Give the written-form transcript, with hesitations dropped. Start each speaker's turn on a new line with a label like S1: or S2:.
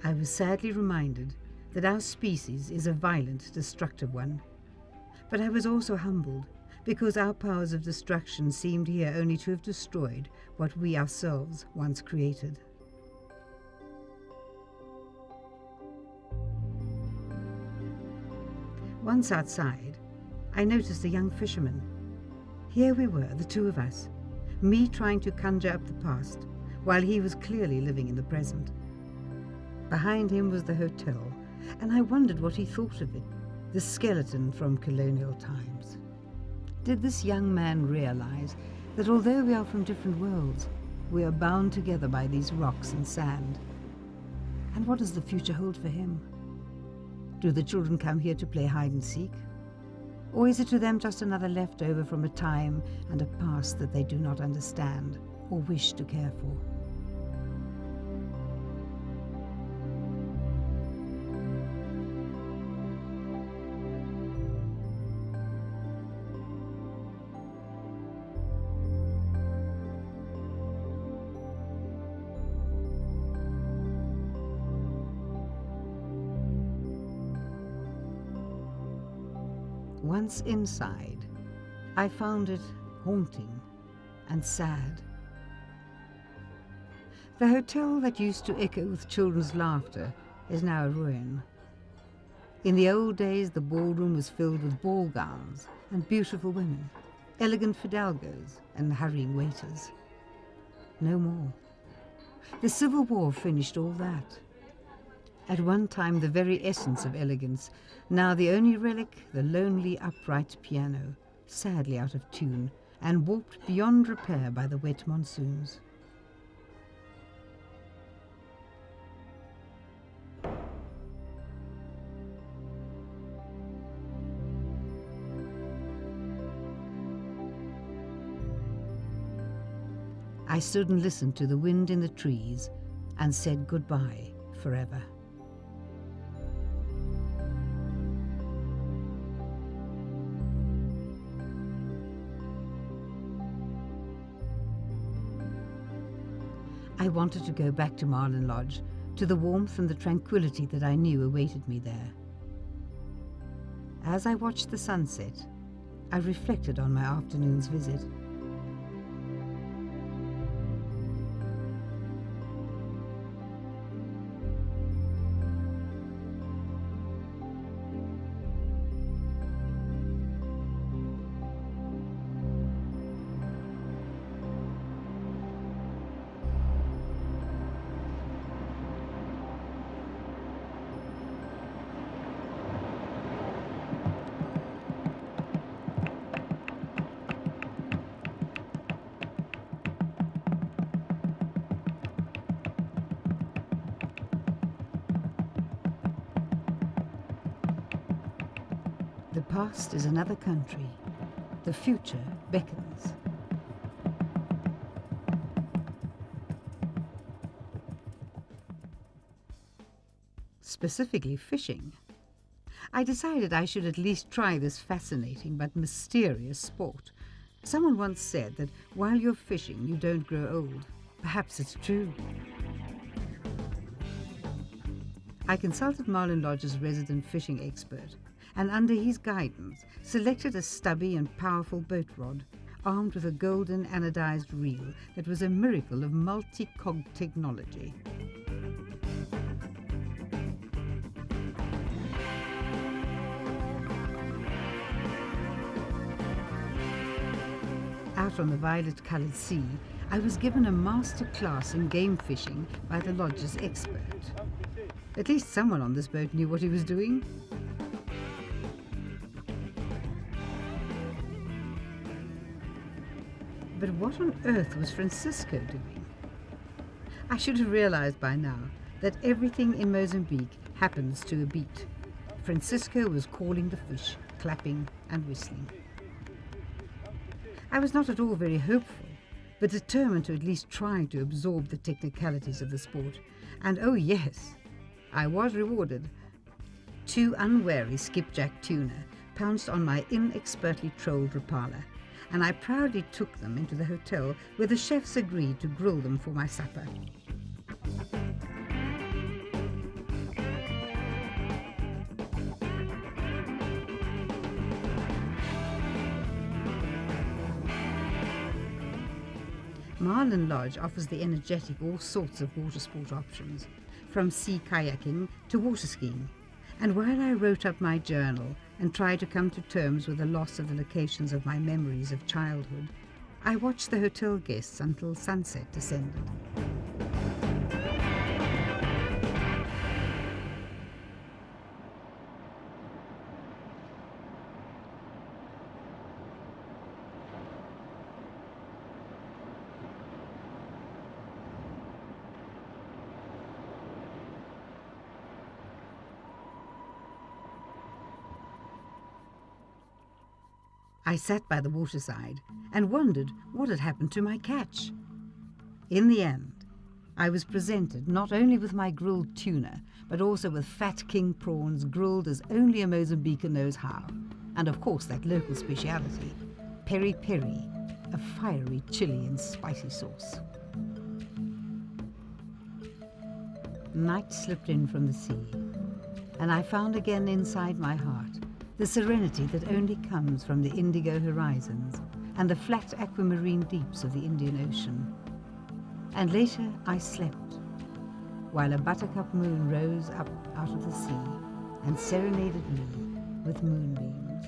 S1: I was sadly reminded that our species is a violent, destructive one. But I was also humbled, because our powers of destruction seemed here only to have destroyed what we ourselves once created. Once outside, I noticed a young fisherman. Here we were, the two of us, me trying to conjure up the past, while he was clearly living in the present. Behind him was the hotel, and I wondered what he thought of it, the skeleton from colonial times. Did this young man realize that although we are from different worlds, we are bound together by these rocks and sand? And what does the future hold for him? Do the children come here to play hide and seek? Or is it to them just another leftover from a time and a past that they do not understand or wish to care for? Once inside, I found it haunting and sad. The hotel that used to echo with children's laughter is now a ruin. In the old days, the ballroom was filled with ball gowns and beautiful women, elegant fidalgos and hurrying waiters. No more. The Civil War finished all that. At one time the very essence of elegance, now the only relic, the lonely upright piano, sadly out of tune and warped beyond repair by the wet monsoons. I stood and listened to the wind in the trees and said goodbye forever. I wanted to go back to Marlin Lodge, to the warmth and the tranquility that I knew awaited me there. As I watched the sunset, I reflected on my afternoon's visit. The past is another country. The future beckons. Specifically fishing. I decided I should at least try this fascinating but mysterious sport. Someone once said that while you're fishing, you don't grow old. Perhaps it's true. I consulted Marlin Lodge's resident fishing expert, and under his guidance selected a stubby and powerful boat rod, armed with a golden anodized reel that was a miracle of multi-cog technology. Out on the violet-colored sea, I was given a master class in game fishing by the lodge's expert. At least someone on this boat knew what he was doing. But what on earth was Francisco doing? I should have realized by now that everything in Mozambique happens to a beat. Francisco was calling the fish, clapping and whistling. I was not at all very hopeful, but determined to at least try to absorb the technicalities of the sport. And oh yes, I was rewarded. 2 unwary skipjack tuna pounced on my inexpertly trolled Rapala, and I proudly took them into the hotel where the chefs agreed to grill them for my supper. Marlin Lodge offers the energetic all sorts of water sport options, from sea kayaking to water skiing. And while I wrote up my journal and tried to come to terms with the loss of the locations of my memories of childhood, I watched the hotel guests until sunset descended. I sat by the waterside and wondered what had happened to my catch. In the end, I was presented not only with my grilled tuna, but also with fat king prawns grilled as only a Mozambican knows how, and of course that local speciality, peri peri, a fiery chili and spicy sauce. Night slipped in from the sea, and I found again inside my heart the serenity that only comes from the indigo horizons and the flat aquamarine deeps of the Indian Ocean. And later I slept, while a buttercup moon rose up out of the sea and serenaded me with moonbeams.